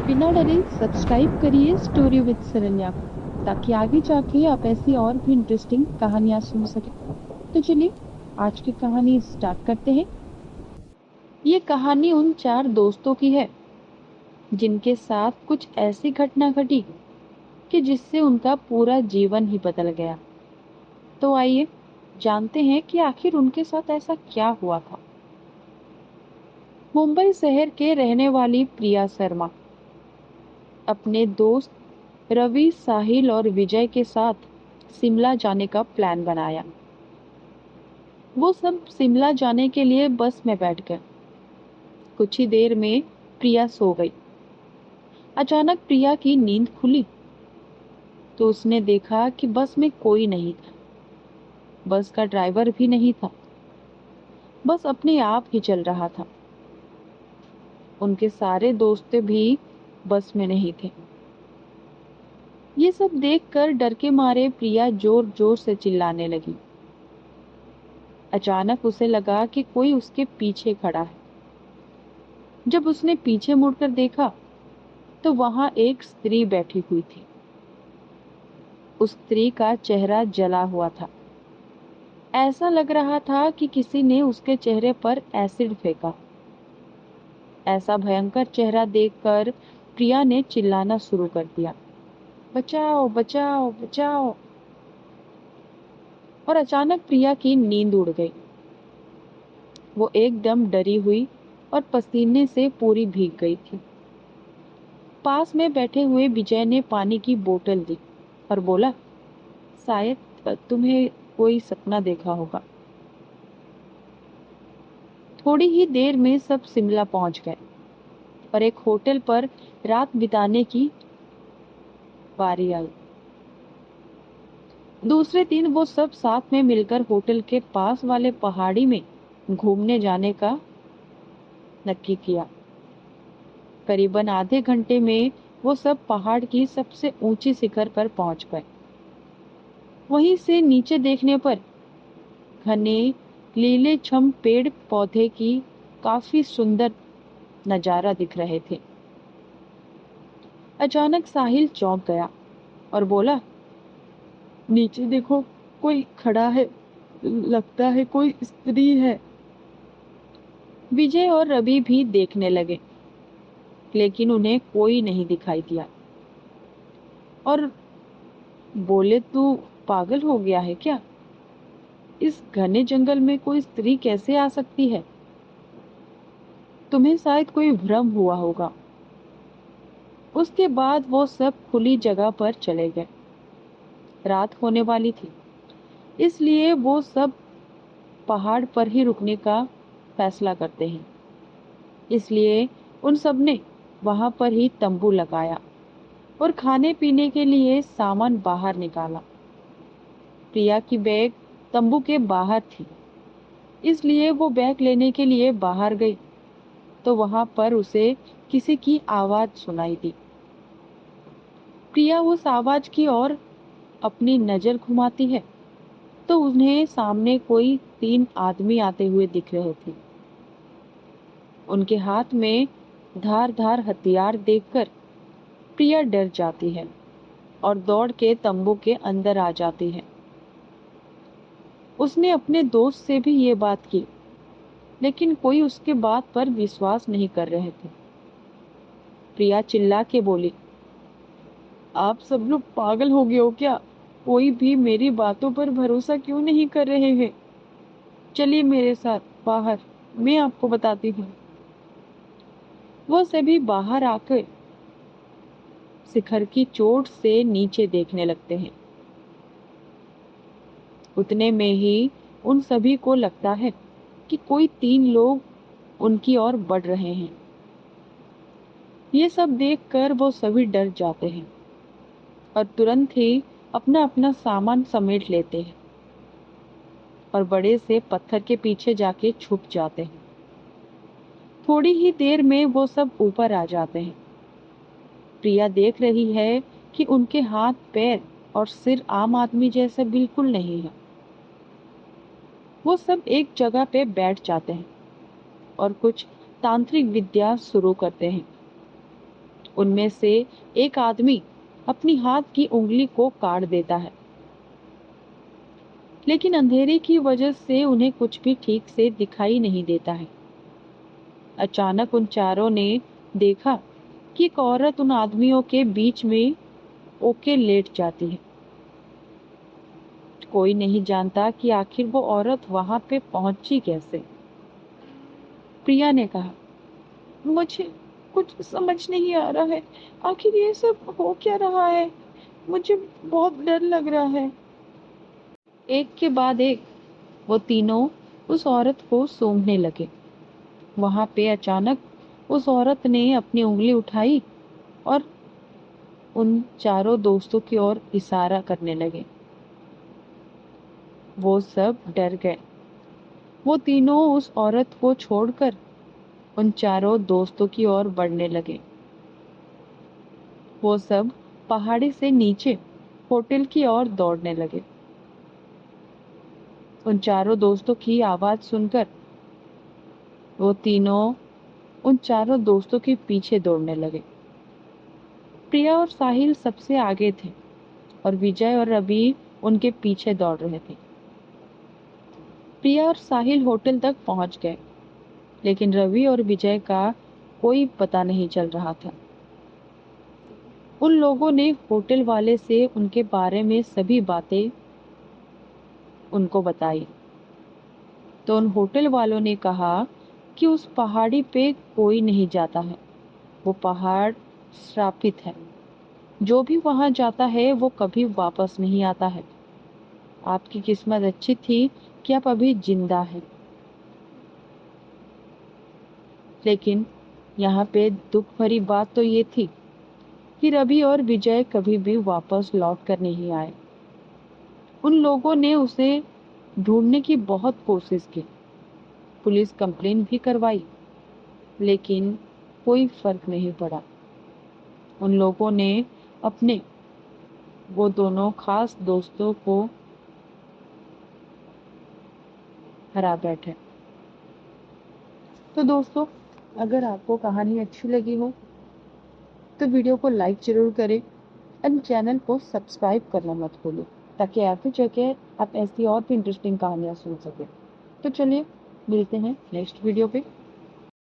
बिना डरे सब्सक्राइब करिए स्टोरी विद सरन्या को, ताकि आगे जाके आप ऐसी और भी इंटरेस्टिंग कहानियां सुन सके। तो चलिए आज की कहानी स्टार्ट करते हैं। ये कहानी उन चार दोस्तों की है जिनके साथ कुछ ऐसी घटना घटी कि जिससे उनका पूरा जीवन ही बदल गया। तो आइए जानते हैं कि आखिर उनके साथ ऐसा क्या हुआ था। मुंबई शहर के रहने वाली प्रिया शर्मा अपने दोस्त रवि, साहिल और विजय के साथ शिमला जाने का प्लान बनाया। वो सब शिमला जाने के लिए बस में बैठ गए। कुछ ही देर में प्रिया सो गई। अचानक प्रिया की नींद खुली तो उसने देखा कि बस में कोई नहीं था। बस का ड्राइवर भी नहीं था। बस अपने आप ही चल रहा था। उनके सारे दोस्त भी बस में नहीं थे। ये सब देखकर डर के मारे प्रिया जोर जोर से चिल्लाने लगी। अचानक उसे लगा कि कोई उसके पीछे खड़ा है। जब उसने पीछे मुड़कर देखा तो वहां एक स्त्री बैठी हुई थी। उस स्त्री का चेहरा जला हुआ था। ऐसा लग रहा था कि किसी ने उसके चेहरे पर एसिड फेंका। ऐसा भयंकर चेहरा देखकर प्रिया ने चिल्लाना शुरू कर दिया, बचाओ बचाओ बचाओ। और अचानक प्रिया की नींद उड़ गई। वो एकदम डरी हुई और पसीने से पूरी भीग गई थी। पास में बैठे हुए विजय ने पानी की बोतल दी और बोला, शायद तुम्हें कोई सपना देखा होगा। थोड़ी ही देर में सब शिमला पहुंच गए और एक होटल पर रात बिताने की बारी आई। दूसरे दिन वो सब साथ में मिलकर होटल के पास वाले पहाड़ी में घूमने जाने का नक्की किया। करीबन आधे घंटे में वो सब पहाड़ की सबसे ऊंची शिखर पर पहुंच गए। वहीं से नीचे देखने पर घने लीले छम पेड़ पौधे की काफी सुंदर नजारा दिख रहे थे। अचानक साहिल चौंक गया और बोला, नीचे देखो, कोई खड़ा है, लगता है कोई स्त्री है। विजय और रवि भी देखने लगे, लेकिन उन्हें कोई नहीं दिखाई दिया और बोले, तू पागल हो गया है क्या? इस घने जंगल में कोई स्त्री कैसे आ सकती है? तुम्हें शायद कोई भ्रम हुआ होगा। उसके बाद वो सब खुली जगह पर चले गए। रात होने वाली थी, इसलिए वो सब पहाड़ पर ही रुकने का फैसला करते हैं। इसलिए उन सब ने वहां पर ही तंबू लगाया और खाने पीने के लिए सामान बाहर निकाला। प्रिया की बैग तंबू के बाहर थी, इसलिए वो बैग लेने के लिए बाहर गई तो वहां पर उसे किसी की आवाज सुनाई दी। प्रिया उस आवाज की ओर अपनी नजर घुमाती है तो उन्हें सामने कोई तीन आदमी आते हुए दिख रहे थे। उनके हाथ में धार धार हथियार देखकर प्रिया डर जाती है और दौड़ के तंबू के अंदर आ जाती है। उसने अपने दोस्त से भी ये बात की, लेकिन कोई उसके बात पर विश्वास नहीं कर रहे थे। प्रिया चिल्ला के बोली, आप सब लोग पागल हो गए हो क्या? कोई भी मेरी बातों पर भरोसा क्यों नहीं कर रहे हैं? चलिए मेरे साथ बाहर, मैं आपको बताती हूँ। वो सभी बाहर आकर शिखर की चोट से नीचे देखने लगते हैं। उतने में ही उन सभी को लगता है कि कोई तीन लोग उनकी ओर बढ़ रहे हैं। ये सब देखकर वो सभी डर जाते हैं और तुरंत ही अपना अपना सामान समेट लेते हैं और बड़े से पत्थर के पीछे जाके छुप जाते हैं। थोड़ी ही देर में वो सब ऊपर आ जाते हैं। प्रिया देख रही है कि उनके हाथ पैर और सिर आम आदमी जैसे बिल्कुल नहीं है। वो सब एक जगह पे बैठ जाते हैं और कुछ तांत्रिक विद्या शुरू करते हैं। उनमें से एक आदमी अपनी हाथ की उंगली को काट देता है, लेकिन अंधेरे की वजह से उन्हें कुछ भी ठीक से दिखाई नहीं देता है। अचानक उन चारों ने देखा कि एक औरत उन आदमियों के बीच में ओके लेट जाती है। कोई नहीं जानता कि आखिर वो औरत वहां पे पहुंची कैसे। प्रिया ने कहा, मुझे कुछ समझ नहीं आ रहा है, आखिर ये सब हो क्या रहा है, मुझे बहुत डर लग रहा है। एक के बाद एक वो तीनों उस औरत को सूंघने लगे। वहां पे अचानक उस औरत ने अपनी उंगली उठाई और उन चारों दोस्तों की ओर इशारा करने लगे। वो सब डर गए। वो तीनों उस औरत को छोड़कर उन चारों दोस्तों की ओर बढ़ने लगे। वो सब पहाड़ी से नीचे होटल की ओर दौड़ने लगे। उन चारों दोस्तों की आवाज सुनकर वो तीनों उन चारों दोस्तों के पीछे दौड़ने लगे। प्रिया और साहिल सबसे आगे थे और विजय और रवि उनके पीछे दौड़ रहे थे। प्रिया और साहिल होटल तक पहुंच गए, लेकिन रवि और विजय का कोई पता नहीं चल रहा था। उन लोगों ने होटल वाले से उनके बारे में सभी बातें उनको बताई, तो उन होटल वालों ने कहा कि उस पहाड़ी पे कोई नहीं जाता है, वो पहाड़ श्रापित है। जो भी वहां जाता है वो कभी वापस नहीं आता है। आपकी किस्मत अच्छी थी कि आप अभी जिंदा हैं। लेकिन यहाँ पे दुख भरी बात तो ये थी कि रवि और विजय कभी भी वापस लौट कर नहीं आए। उन लोगों ने उसे ढूंढने की बहुत कोशिश की, पुलिस कंप्लेन भी करवाई, लेकिन कोई फर्क नहीं पड़ा। उन लोगों ने अपने वो दोनों खास दोस्तों को हरा बैठे। तो दोस्तों, अगर आपको कहानी अच्छी लगी हो तो वीडियो को लाइक जरूर करें और चैनल को सब्सक्राइब करना मत भूलो, ताकि आगे जाके आप ऐसी और भी इंटरेस्टिंग कहानियां सुन सकें। तो चलिए मिलते हैं नेक्स्ट वीडियो पे।